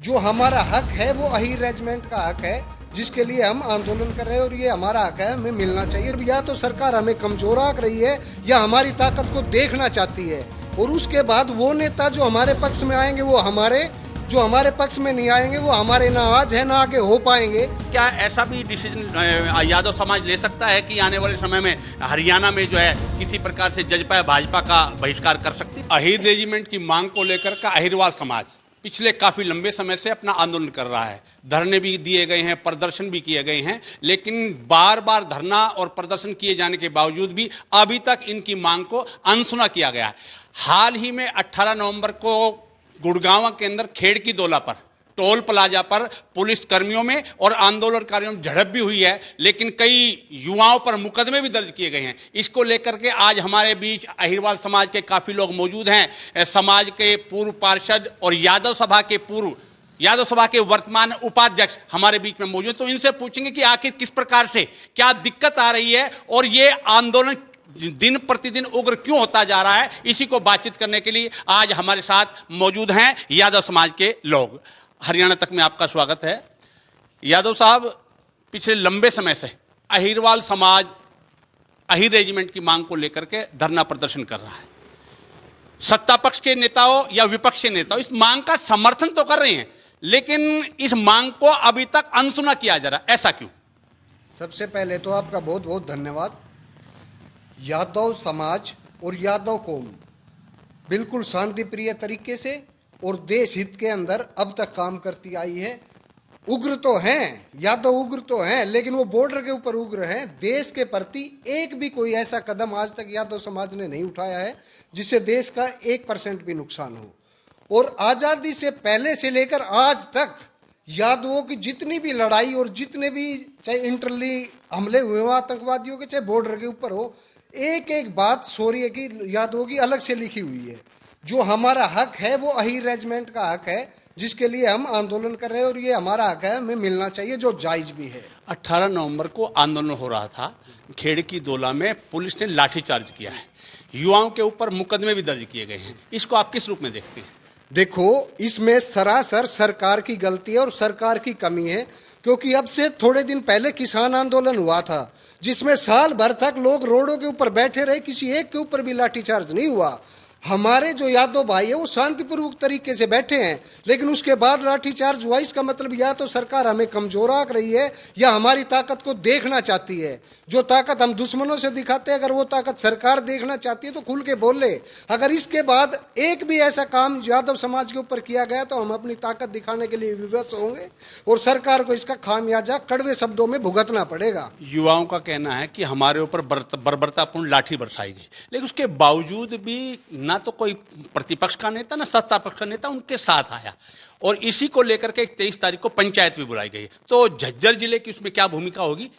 जो हमारा हक है वो अहीर रेजिमेंट का हक है, जिसके लिए हम आंदोलन कर रहे हैं और ये हमारा हक है, हमें मिलना चाहिए। और या तो सरकार हमें कमजोर आंक रही है या हमारी ताकत को देखना चाहती है। और उसके बाद वो नेता जो हमारे पक्ष में आएंगे वो हमारे, जो हमारे पक्ष में नहीं आएंगे वो हमारे, ना आज है ना आगे हो पाएंगे। क्या ऐसा भी डिसीजन यादव समाज ले सकता है कि आने वाले समय में हरियाणा में जो है किसी प्रकार से जजपा भाजपा का बहिष्कार कर सकती है? अहीर रेजिमेंट की मांग को लेकर का अहीरवाल समाज पिछले काफी लंबे समय से अपना आंदोलन कर रहा है। धरने भी दिए गए हैं, प्रदर्शन भी किए गए हैं, लेकिन बार बार धरना और प्रदर्शन किए जाने के बावजूद भी अभी तक इनकी मांग को अनसुना किया गया है। हाल ही में 18 नवंबर को गुड़गांव के अंदर खेड़ की दोला पर टोल प्लाजा पर पुलिस कर्मियों में और आंदोलनकारियों में झड़प भी हुई है, लेकिन कई युवाओं पर मुकदमे भी दर्ज किए गए हैं। इसको लेकर के आज हमारे बीच अहीरवाल समाज के काफी लोग मौजूद हैं। समाज के पूर्व पार्षद और यादव सभा के वर्तमान उपाध्यक्ष हमारे बीच में मौजूद, तो इनसे पूछेंगे कि आखिर किस प्रकार से क्या दिक्कत आ रही है और ये आंदोलन दिन प्रतिदिन उग्र क्यों होता जा रहा है। इसी को बातचीत करने के लिए आज हमारे साथ मौजूद हैं यादव समाज के लोग। हरियाणा तक में आपका स्वागत है। यादव साहब, पिछले लंबे समय से अहीरवाल समाज अहीर रेजिमेंट की मांग को लेकर के धरना प्रदर्शन कर रहा है। सत्ता पक्ष के नेताओं या विपक्ष के नेताओं इस मांग का समर्थन तो कर रहे हैं, लेकिन इस मांग को अभी तक अनसुना किया जा रहा है, ऐसा क्यों? सबसे पहले तो आपका बहुत बहुत धन्यवाद। यादव समाज और यादव कौम बिल्कुल शांति प्रिय तरीके से और देश हित के अंदर अब तक काम करती आई है। उग्र तो हैं, यादव उग्र तो हैं, लेकिन वो बॉर्डर के ऊपर उग्र हैं। देश के प्रति एक भी कोई ऐसा कदम आज तक यादव समाज ने नहीं उठाया है जिससे देश का 1% भी नुकसान हो। और आजादी से पहले से लेकर आज तक यादवों की जितनी भी लड़ाई और जितने भी चाहे इंटरली हमले हुए हो आतंकवादियों के, चाहे बॉर्डर के ऊपर हो, एक एक बात शौर्य की यादवों की अलग से लिखी हुई है। जो हमारा हक है वो अहीर रेजिमेंट का हक है, जिसके लिए हम आंदोलन कर रहे हैं और ये हमारा हक है, हमें मिलना चाहिए, जो जायज भी है। 18 नवंबर को आंदोलन हो रहा था। खेड़ की दोला में पुलिस ने लाठीचार्ज किया है, युवाओं के ऊपर मुकदमे भी दर्ज किए गए हैं। इसको आप किस रूप में देखते हैं? देखो, इसमें सरासर सरकार की गलती है और सरकार की कमी है, क्योंकि अब से थोड़े दिन पहले किसान आंदोलन हुआ था जिसमें साल भर तक लोग रोडों के ऊपर बैठे रहे, किसी एक के ऊपर भी लाठीचार्ज नहीं हुआ। हमारे जो यादव भाई है वो शांतिपूर्वक तरीके से बैठे हैं, लेकिन उसके बाद लाठीचार्ज हुआ। इसका मतलब या तो सरकार हमें कमजोर आंक रही है या हमारी ताकत को देखना चाहती है। जो ताकत हम दुश्मनों से दिखाते हैं, अगर वो ताकत सरकार देखना चाहती है तो खुल के बोले। अगर इसके बाद एक भी ऐसा काम यादव समाज के ऊपर किया गया तो हम अपनी ताकत दिखाने के लिए विवश होंगे और सरकार को इसका खामियाजा कड़वे शब्दों में भुगतना पड़ेगा। युवाओं का कहना है कि हमारे ऊपर बर्बरतापूर्ण लाठी बरसाई गई, लेकिन उसके बावजूद भी ना तो कोई प्रतिपक्ष का नेता ना सत्ता पक्ष का नेता उनके साथ आया, और इसी को लेकर के 23 तारीख को पंचायत भी बुलाई गई। तो झज्जर जिले की उसमें क्या भूमिका होगी?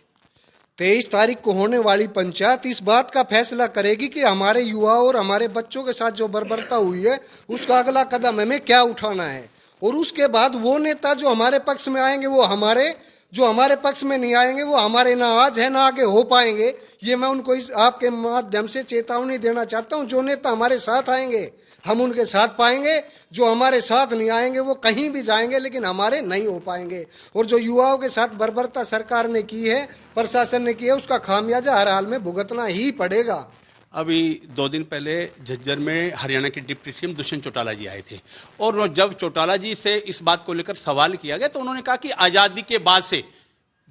23 तारीख को होने वाली पंचायत इस बात का फैसला करेगी कि हमारे युवा और हमारे बच्चों के साथ जो बर्बरता हुई है उसका अगला कदम हमें क्या उठाना है। और उसके बाद वो नेता जो हमारे पक्ष में आएंगे वो हमारे, जो हमारे पक्ष में नहीं आएंगे वो हमारे, ना आज है ना आगे हो पाएंगे। ये मैं उनको इस आपके माध्यम से चेतावनी देना चाहता हूँ। जो नेता हमारे साथ आएंगे हम उनके साथ पाएंगे, जो हमारे साथ नहीं आएंगे वो कहीं भी जाएंगे लेकिन हमारे नहीं हो पाएंगे। और जो युवाओं के साथ बर्बरता सरकार ने की है, प्रशासन ने की है, उसका खामियाजा हर हाल में भुगतना ही पड़ेगा। अभी 2 दिन पहले झज्जर में हरियाणा के डिप्टी सीएम दुष्यंत चौटाला जी आए थे, और जब चौटाला जी से इस बात को लेकर सवाल किया गया तो उन्होंने कहा कि आज़ादी के बाद से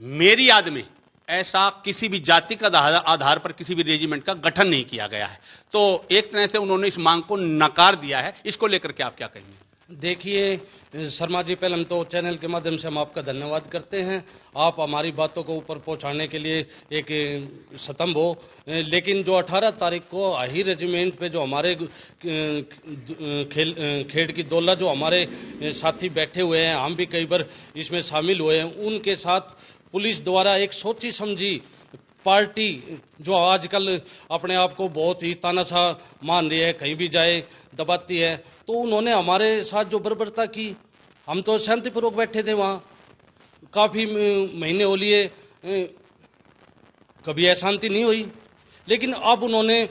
मेरी याद में ऐसा किसी भी जाति का आधार पर किसी भी रेजिमेंट का गठन नहीं किया गया है। तो एक तरह से उन्होंने इस मांग को नकार दिया है। इसको लेकर के आप क्या कहेंगे? देखिए शर्मा जी, पहले हम तो चैनल के माध्यम से हम आपका धन्यवाद करते हैं। आप हमारी बातों को ऊपर पहुंचाने के लिए एक स्तंभ हो। लेकिन जो 18 तारीख को अहीर रेजिमेंट पे जो हमारे खेड़ की दोला जो हमारे साथी बैठे हुए हैं, हम भी कई बार इसमें शामिल हुए हैं, उनके साथ पुलिस द्वारा एक सोची समझी पार्टी जो आजकल अपने आप को बहुत ही तानाशाह मान रही है, कहीं भी जाए दबाती है, तो उन्होंने हमारे साथ जो बर्बरता की, हम तो शांतिपूर्वक बैठे थे वहाँ, काफ़ी महीने हो लिए कभी अशांति नहीं हुई। लेकिन अब उन्होंने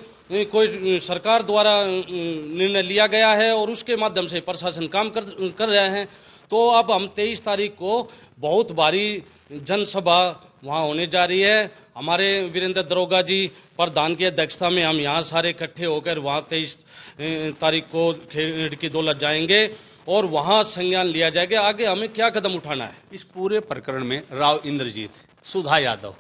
कोई सरकार द्वारा निर्णय लिया गया है और उसके माध्यम से प्रशासन काम कर रहा है, तो अब हम 23 तारीख को बहुत भारी जनसभा वहाँ होने जा रही है। हमारे वीरेंद्र दरोगा जी प्रधान की अध्यक्षता में हम यहाँ सारे इकट्ठे होकर वहाँ 23 तारीख को खिड़की दौलत जाएंगे और वहाँ संज्ञान लिया जाएगा आगे हमें क्या कदम उठाना है। इस पूरे प्रकरण में राव इंद्रजीत, सुधा यादव,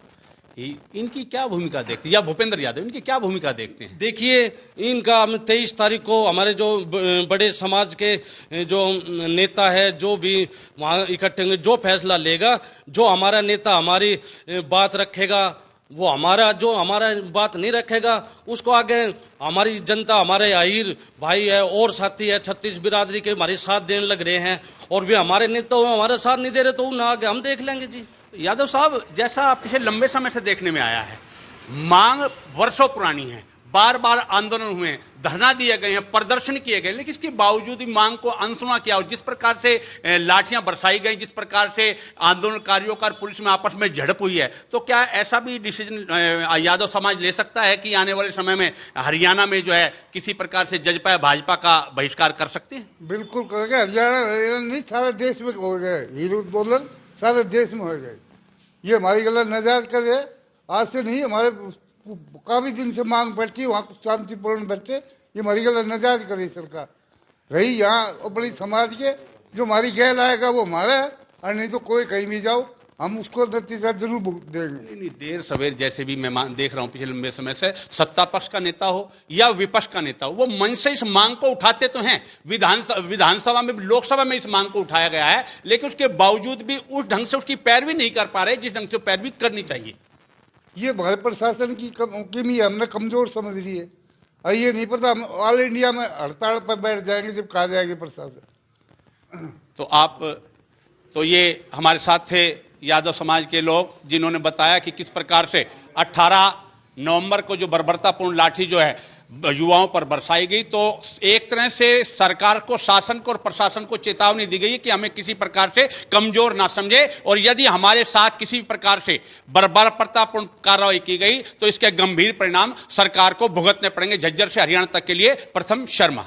इनकी क्या भूमिका देखते हैं, या भूपेंद्र यादव, इनकी क्या भूमिका देखते हैं? देखिए, इनका हम 23 तारीख को हमारे जो बड़े समाज के जो नेता है, जो भी वहाँ इकट्ठे होंगे, जो फैसला लेगा, जो हमारा नेता हमारी बात रखेगा, वो हमारा बात नहीं रखेगा उसको आगे हमारी जनता, हमारे अहीर भाई है और साथी है 36 बिरादरी के हमारे साथ देने लग रहे हैं और वे हमारे नेता हमारा साथ नहीं दे रहे तो उन्हें आगे हम देख लेंगे जी। यादव साहब, जैसा पिछले लंबे समय से देखने में आया है, मांग वर्षों पुरानी है, बार बार आंदोलन हुए, धरना दिए गए हैं, प्रदर्शन किए गए, लेकिन इसके बावजूद भी मांग को अनसुना किया और जिस प्रकार से लाठियां बरसाई गई, जिस प्रकार से आंदोलनकारियों का पुलिस में आपस में झड़प हुई है, तो क्या ऐसा भी डिसीजन यादव समाज ले सकता है कि आने वाले समय में हरियाणा में जो है किसी प्रकार से जजपा भाजपा का बहिष्कार कर सकते हैं? बिल्कुल करेंगे। हरियाणा नहीं, सारे देश में हो गए हिंदू आंदोलन, सारे देश में हो गए। ये हमारी गलत नजायज कर रहे, आज से नहीं, हमारे काफी दिन से मांग बैठी, वहाँ शांतिपूर्ण बैठे, ये हमारी गलत नजायज कर रही सरकार। रही यहाँ अपनी समाज के, जो हमारी गैर आएगा वो हमारा है, और नहीं तो कोई कहीं भी जाओ हम उसको नतीजा जरूर देंगे। नहीं, देर सवेर जैसे भी मैं देख रहा हूं पिछले लंबे समय से, सत्ता पक्ष का नेता हो या विपक्ष का नेता हो, वो मन से इस मांग को उठाते तो हैं। विधानसभा में, लोकसभा में इस मांग को उठाया गया है, लेकिन उसके बावजूद भी उस ढंग से उसकी पैरवी नहीं कर पा रहे जिस ढंग से पैरवी करनी चाहिए। ये हमारे प्रशासन की कमी हमने कमजोर समझ ली है, और ये नहीं पता हम ऑल इंडिया में हड़ताल पर बैठ जाएंगे जब कहा जाएगी प्रशासन। तो ये हमारे साथ थे यादव समाज के लोग, जिन्होंने बताया कि किस प्रकार से 18 नवंबर को जो बर्बरतापूर्ण लाठी जो है युवाओं पर बरसाई गई, तो एक तरह से सरकार को, शासन को और प्रशासन को चेतावनी दी गई है कि हमें किसी प्रकार से कमजोर ना समझे, और यदि हमारे साथ किसी प्रकार से बर्बरतापूर्ण कार्रवाई की गई तो इसके गंभीर परिणाम सरकार को भुगतने पड़ेंगे। झज्जर से हरियाणा तक के लिए प्रथम शर्मा।